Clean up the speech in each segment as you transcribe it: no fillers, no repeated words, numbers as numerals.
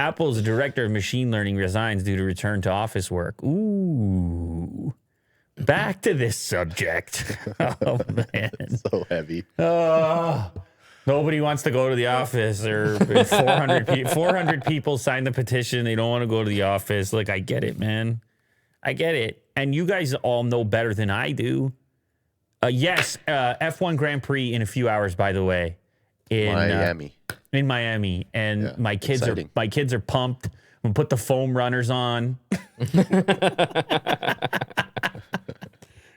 Apple's director of machine learning resigns due to return to office work. Ooh. Back to this subject. Oh, man. So heavy. Nobody wants to go to the office, or 400 people signed the petition. They don't want to go to the office. Look, I get it, man. I get it. And you guys all know better than I do. Yes, F1 Grand Prix in a few hours, by the way. In Miami. And my kids are pumped. We'll put the foam runners on.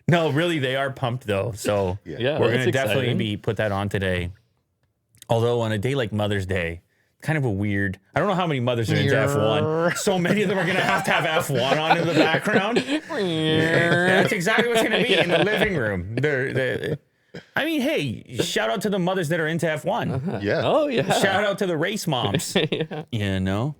No, really, they are pumped, though. So we're going to definitely put that on today. Although on a day like Mother's Day, kind of a weird... I don't know how many mothers are into F1. So many of them are going to have F1 on in the background. That's exactly what's going to be in the living room. I mean, hey, shout out to the mothers that are into F1. Yeah. Oh, yeah. Shout out to the race moms. You know?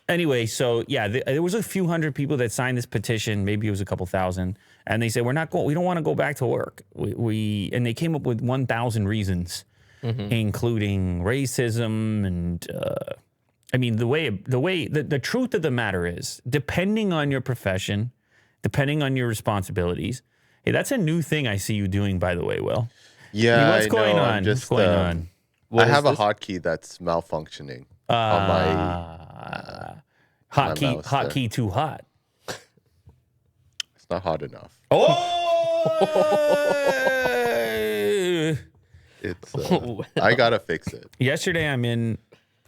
Anyway, so yeah, there was a few hundred people that signed this petition. Maybe it was a couple thousand, and they said we don't want to go back to work. And they came up with 1,000 reasons, including racism and I mean the truth of the matter is, depending on your profession, depending on your responsibilities. Hey, that's a new thing I see you doing, by the way, Will. Yeah, what's going on? What's going on? I have a hotkey that's malfunctioning on my hotkey too hot. It's not hot enough. Oh! It's I gotta fix it. Yesterday, I'm in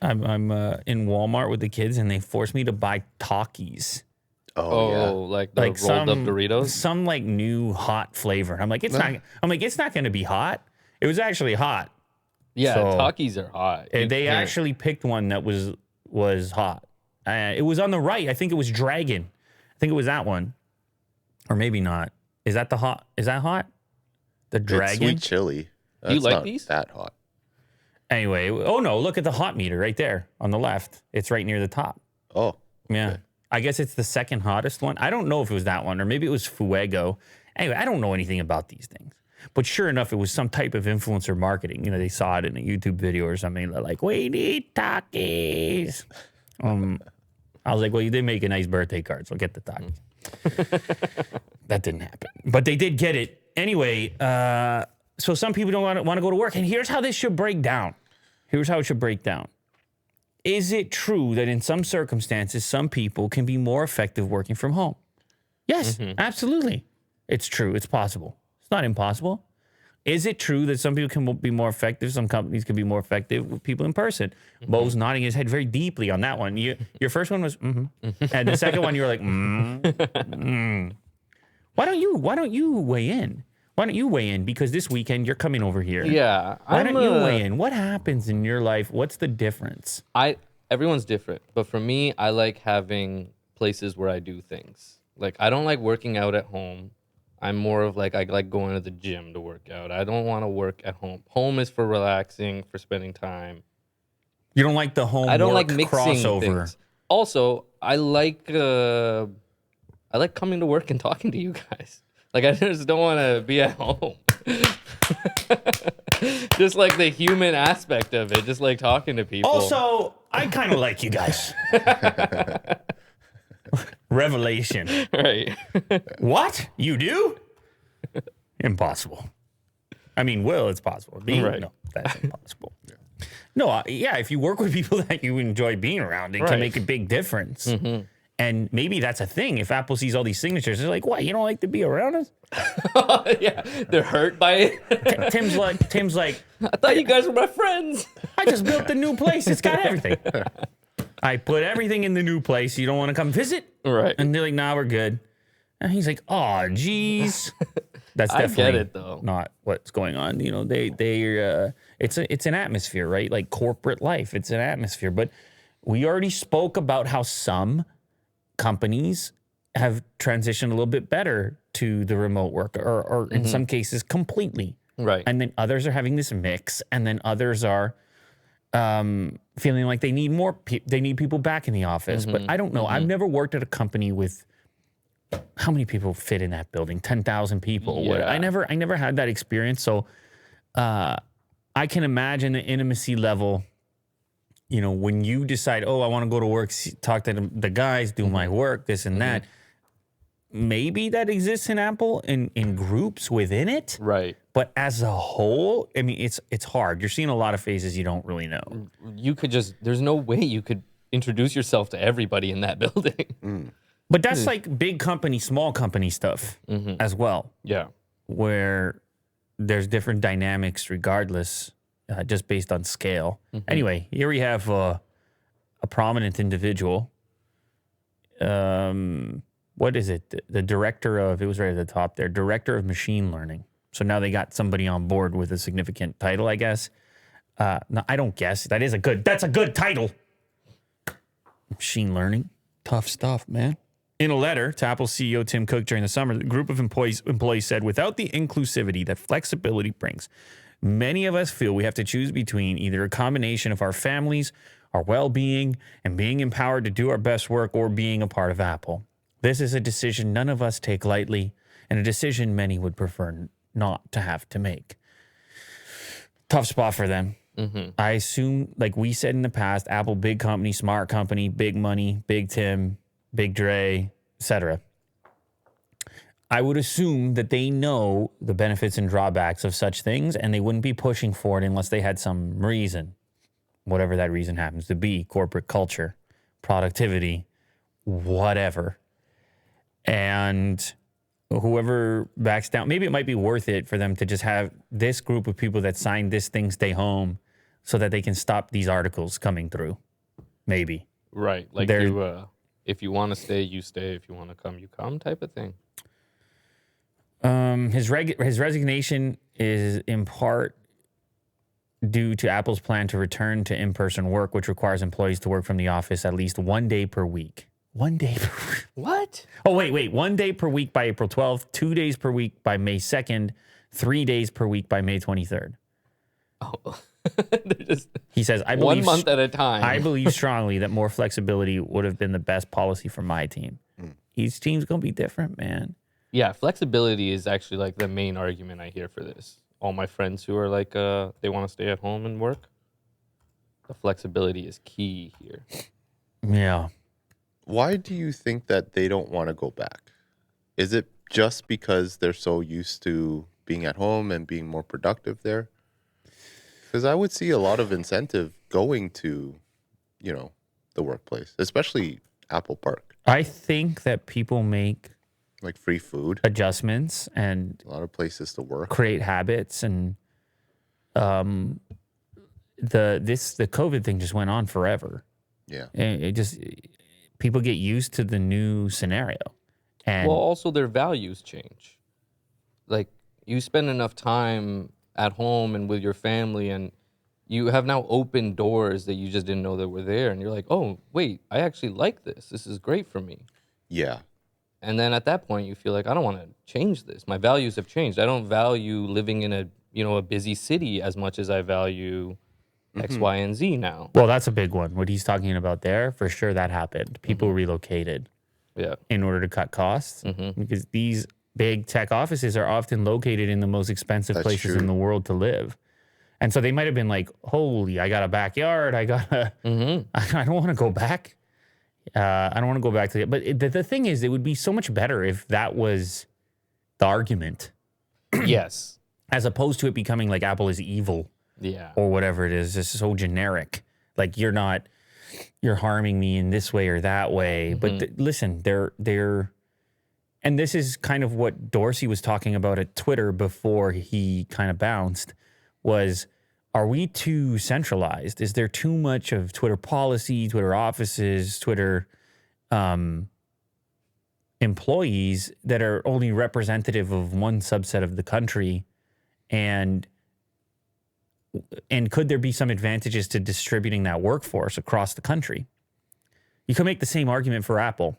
Walmart with the kids, and they forced me to buy Takis. Like the rolled up Doritos, some like new hot flavor. I'm like, it's not going to be hot. It was actually hot. Yeah, so, Takis are hot. They actually picked one that was hot. It was on the right. I think it was Dragon. I think it was that one, or maybe not. Is that hot? The Dragon. It's sweet chili. Do you like these? That hot. Anyway, oh no! Look at the hot meter right there on the left. It's right near the top. Oh, yeah. Okay. I guess it's the second hottest one. I don't know if it was that one or maybe it was Fuego. Anyway, I don't know anything about these things. But sure enough, it was some type of influencer marketing. You know, they saw it in a YouTube video or something. They're like, we need Takis. I was like, well, you did make a nice birthday card, so get the Takis. That didn't happen. But they did get it. Anyway, so some people don't want to go to work. And here's how this should break down. Here's how it should break down. Is it true that in some circumstances, some people can be more effective working from home? Yes, absolutely. It's true. It's possible. It's not impossible. Is it true that some people can be more effective? Some companies can be more effective with people in person. Mo's nodding his head very deeply on that one. Your first one was, and the second one you were like, Why don't you weigh in? Why don't you weigh in? Because this weekend you're coming over here. Yeah. Why don't you weigh in? What happens in your life? What's the difference? Everyone's different, but for me, I like having places where I do things. Like, I don't like working out at home. I'm more of like, I like going to the gym to work out. I don't want to work at home. Home is for relaxing, for spending time. You don't like the home. I don't like mixing crossover. Things. Also, I like coming to work and talking to you guys. Like, I just don't want to be at home. Just like the human aspect of it, just like talking to people. Also, I kind of like you guys. Revelation. Right. What? You do? Impossible. I mean, it's possible. Right. No, that's impossible. No, if you work with people that you enjoy being around, it can make a big difference. And maybe that's a thing. If Apple sees all these signatures, they're like, what, you don't like to be around us? Yeah, they're hurt by it. Tim's like, I thought you guys were my friends. I just built the new place. It's got everything. I put everything in the new place. You don't want to come visit? Right. And they're like, nah, we're good. And he's like, oh, geez. That's definitely I get it, though. Not what's going on. You know, it's an atmosphere, right? Like corporate life. It's an atmosphere. But we already spoke about how some companies have transitioned a little bit better to the remote work, or in some cases completely. Right. And then others are having this mix, and then others are feeling like they need they need people back in the office. But I don't know. I've never worked at a company with, how many people fit in that building? 10,000 people. Yeah. I never had that experience. So I can imagine the intimacy level you know, when you decide, oh, I want to go to work, talk to the guys, do my work, this and that, maybe that exists in Apple in groups within it. Right. But as a whole, I mean, it's hard. You're seeing a lot of faces you don't really know. You could just, there's no way you could introduce yourself to everybody in that building. But that's like big company, small company stuff as well, Yeah. where there's different dynamics regardless, just based on scale. Anyway, here we have a prominent individual. What is it? The director of, it was right at the top there, director of machine learning. So now they got somebody on board with a significant title, I guess. No, I don't guess. That's a good title. Machine learning. Tough stuff, man. In a letter to Apple CEO Tim Cook during the summer, the group of employees said, without the inclusivity that flexibility brings, many of us feel we have to choose between either a combination of our families, our well-being, and being empowered to do our best work, or being a part of Apple. This is a decision none of us take lightly, and a decision many would prefer not to have to make. Tough spot for them. I assume, like we said in the past, Apple, big company, smart company, big money, big Tim, big Dre, etc. I would assume that they know the benefits and drawbacks of such things, and they wouldn't be pushing for it unless they had some reason, whatever that reason happens to be, corporate culture, productivity, whatever. And whoever backs down, maybe it might be worth it for them to just have this group of people that signed this thing stay home so that they can stop these articles coming through. Maybe. Right. Like if you want to stay, you stay. If you want to come, you come type of thing. His resignation is in part due to Apple's plan to return to in-person work, which requires employees to work from the office at least 1 day per week. 1 day per week. What? Oh, wait. 1 day per week by April 12th, 2 days per week by May 2nd, 3 days per week by May 23rd. Oh. He says, I believe 1 month at a time. I believe strongly that more flexibility would have been the best policy for my team. Each team's going to be different, man. Yeah, flexibility is actually like the main argument I hear for this. All my friends who are like, they want to stay at home and work, the flexibility is key here. Yeah. Why do you think that they don't want to go back? Is it just because they're so used to being at home and being more productive there? Because I would see a lot of incentive going to, the workplace, especially Apple Park. I think that people make like free food, adjustments, and a lot of places to work, create habits, and the COVID thing just went on forever. Yeah, and it just people get used to the new scenario, and well, also their values change. Like you spend enough time at home and with your family, and you have now opened doors that you just didn't know that were there, and you're like, oh wait, I actually like this. This is great for me. Yeah. And then at that point, you feel like, I don't want to change this. My values have changed. I don't value living in a busy city as much as I value X, Y, and Z now. Well, that's a big one. What he's talking about there, for sure that happened. People relocated in order to cut costs because these big tech offices are often located in the most expensive places in the world to live. And so they might have been like, holy, I got a backyard. I don't want to go back. I don't want to go back to it. But the thing is, it would be so much better if that was the argument. Yes. As opposed to it becoming like Apple is evil. Yeah. Or whatever it is. It's so generic. Like you're harming me in this way or that way. But listen, they're, and this is kind of what Dorsey was talking about at Twitter before he kind of bounced, was, are we too centralized? Is there too much of Twitter policy, Twitter offices, Twitter employees that are only representative of one subset of the country? And could there be some advantages to distributing that workforce across the country? You can make the same argument for Apple.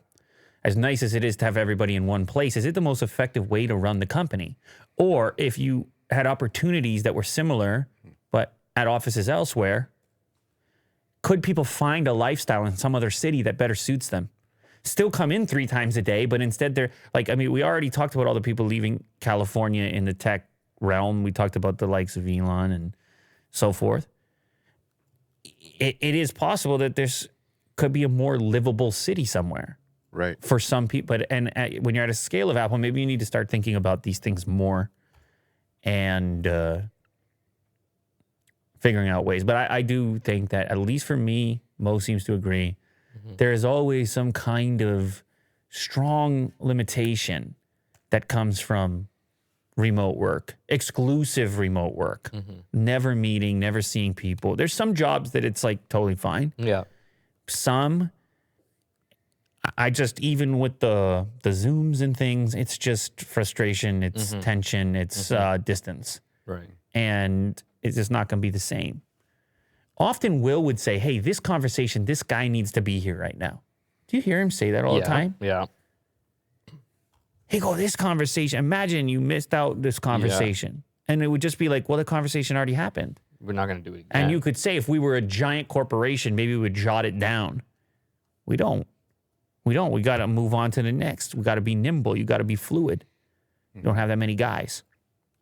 As nice as it is to have everybody in one place, is it the most effective way to run the company? Or if you had opportunities that were similar, but at offices elsewhere, could people find a lifestyle in some other city that better suits them? Still come in 3 times a day, but instead they're like, we already talked about all the people leaving California in the tech realm. We talked about the likes of Elon and so forth. it is possible that there's could be a more livable city somewhere Right. for some people. But when you're at a scale of Apple, maybe you need to start thinking about these things more and figuring out ways. But I do think that, at least for me, Mo seems to agree, there is always some kind of strong limitation that comes from remote work, exclusive remote work, never meeting, never seeing people. There's some jobs that it's like totally fine. Yeah. Some, I just, even with the Zooms and things, it's just frustration, it's tension, it's distance. Right. And it's just not going to be the same. Often Will would say, hey, this conversation, this guy needs to be here right now. Do you hear him say that all the time? Yeah. Hey, go, this conversation, imagine you missed out this conversation. And it would just be like, well, the conversation already happened. We're not going to do it again. And you could say, if we were a giant corporation, maybe we would jot it down. We don't. We don't. We got to move on to the next. We got to be nimble. You got to be fluid. You don't have that many guys.